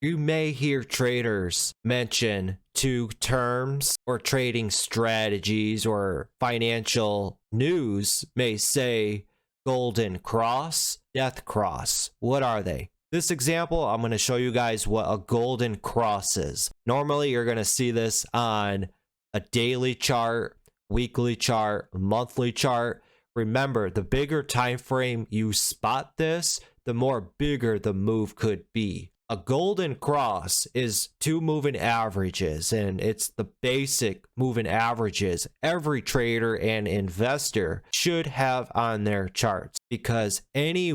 You may hear traders mention two terms or trading strategies, or financial news may say golden cross, death cross. What are they? This example, I'm going to show you guys what a golden cross is. Normally, you're going to see this on a daily chart, weekly chart, monthly chart. Remember, the bigger time frame you spot this, the more bigger the move could be. A golden cross is two moving averages, and it's the basic moving averages every trader and investor should have on their charts, because any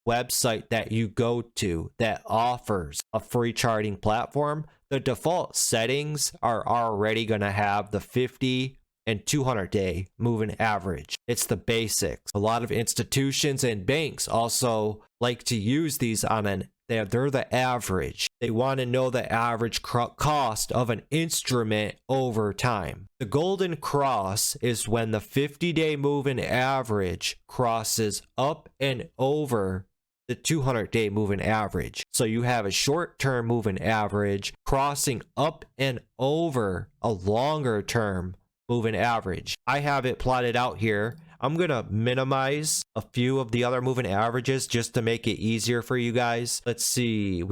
website that you go to that offers a free charting platform, the default settings are already going to have the 50 and 200 day moving average. It's the basics. A lot of institutions and banks also like to use these on they're the average. They want to know the average cost of an instrument over time. The golden cross is when the 50-day moving average crosses up and over the 200-day moving average. So you have a short-term moving average crossing up and over a longer-term moving average. I have it plotted out here. I'm going to minimize a few of the other moving averages just to make it easier for you guys. Let's see.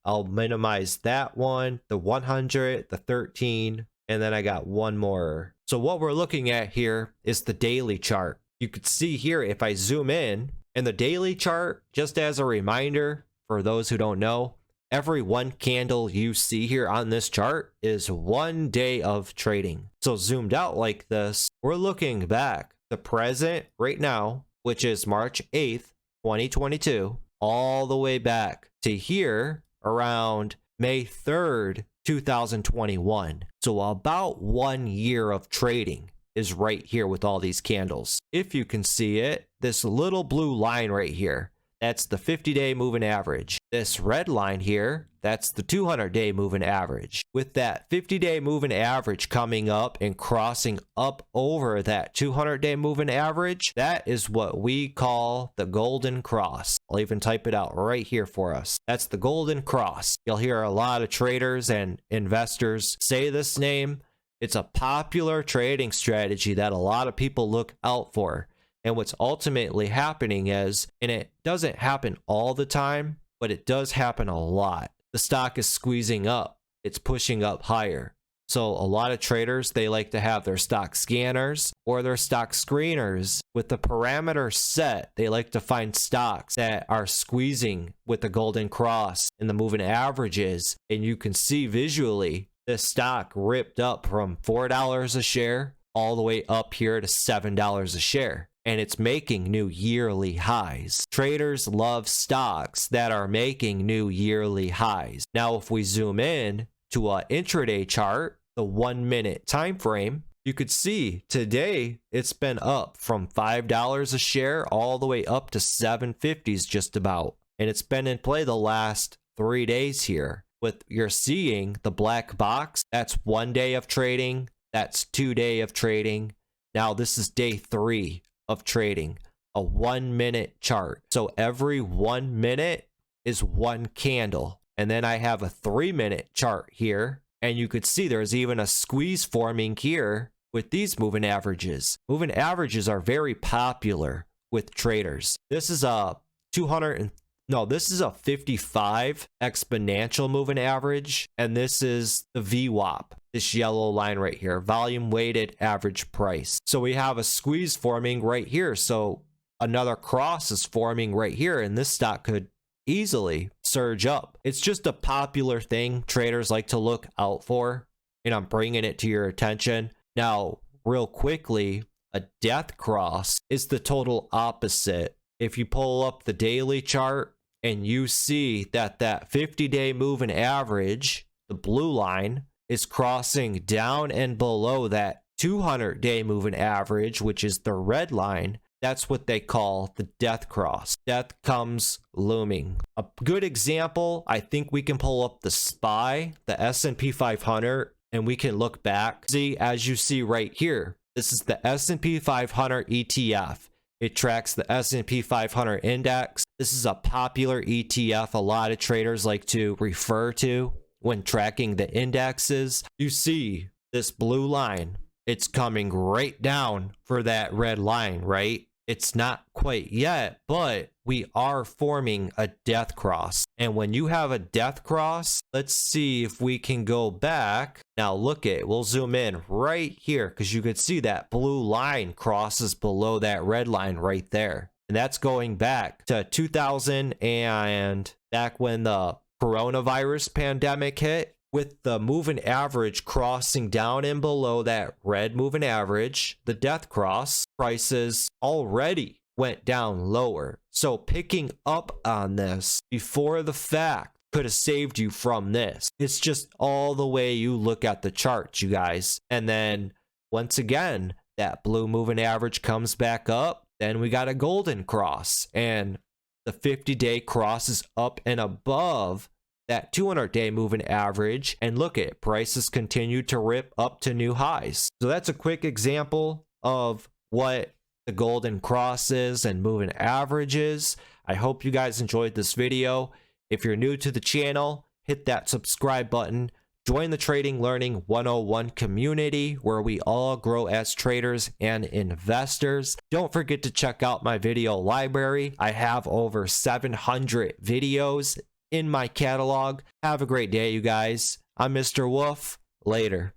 I'll minimize that one, the 100, the 13, and then I got one more. So what we're looking at here is the daily chart. You could see here, if I zoom in the daily chart, just as a reminder for those who don't know, every one candle you see here on this chart is 1 day of trading. So zoomed out like this, we're looking back the present right now, which is March 8th, 2022, all the way back to here around May 3rd, 2021. So about 1 year of trading is right here with all these candles. If you can see it, this little blue line right here, that's the 50-day moving average. This red line here, that's the 200-day moving average. With that 50-day moving average coming up and crossing up over that 200-day moving average, that is what we call the golden cross. I'll even type it out right here for us. That's the golden cross. You'll hear a lot of traders and investors say this name. It's a popular trading strategy that a lot of people look out for. And what's ultimately happening is, and it doesn't happen all the time, but it does happen a lot. The stock is squeezing up. It's pushing up higher. So a lot of traders, they like to have their stock scanners or their stock screeners with the parameter set. They like to find stocks that are squeezing with the golden cross and the moving averages. And you can see visually this stock ripped up from $4 a share all the way up here to $7 a share. And it's making new yearly highs. Traders love stocks that are making new yearly highs. Now, if we zoom in to an intraday chart, the 1 minute time frame, you could see today it's been up from $5 a share all the way up to $7.50s just about. And it's been in play the last 3 days here. You're seeing the black box, that's 1 day of trading, that's 2 day of trading. Now this is day 3 of trading, a 1 minute chart. So every 1 minute is one candle. And then I have a 3 minute chart here. And you could see there's even a squeeze forming here with these moving averages. Moving averages are very popular with traders. This is a 55 exponential moving average. And this is the VWAP. This yellow line right here, volume weighted average price. So we have a squeeze forming right here. So another cross is forming right here, and this stock could easily surge up. It's just a popular thing traders like to look out for, and I'm bringing it to your attention. Now, real quickly, a death cross is the total opposite. If you pull up the daily chart and you see that 50-day moving average, the blue line, is crossing down and below that 200-day moving average, which is the red line, that's what they call the death cross. Death comes looming. A good example, I think we can pull up the SPY, the S&P 500, and we can look back. See, as you see right here, this is the S&P 500 ETF. It tracks the S&P 500 index. This is a popular ETF a lot of traders like to refer to when tracking the indexes. You see this blue line, it's coming right down for that red line, right? It's not quite yet, but we are forming a death cross. And when you have a death cross, let's see if we can go back. Now look it, we'll zoom in right here because you could see that blue line crosses below that red line right there. And that's going back to 2000 and back when the coronavirus pandemic hit, with the moving average crossing down and below that red moving average, the death cross, prices already went down lower. So picking up on this before the fact could have saved you from this. It's just all the way you look at the charts, you guys. And then once again, that blue moving average comes back up. Then we got a golden cross, and the 50-day cross is up and above that 200-day moving average, and look at prices continue to rip up to new highs. So that's a quick example of what the golden cross is and moving averages. I hope you guys enjoyed this video. If you're new to the channel, hit that subscribe button. Join the Trading Learning 101 community where we all grow as traders and investors. Don't forget to check out my video library. I have over 700 videos in my catalog. Have a great day, you guys. I'm Mr. Wolf. Later.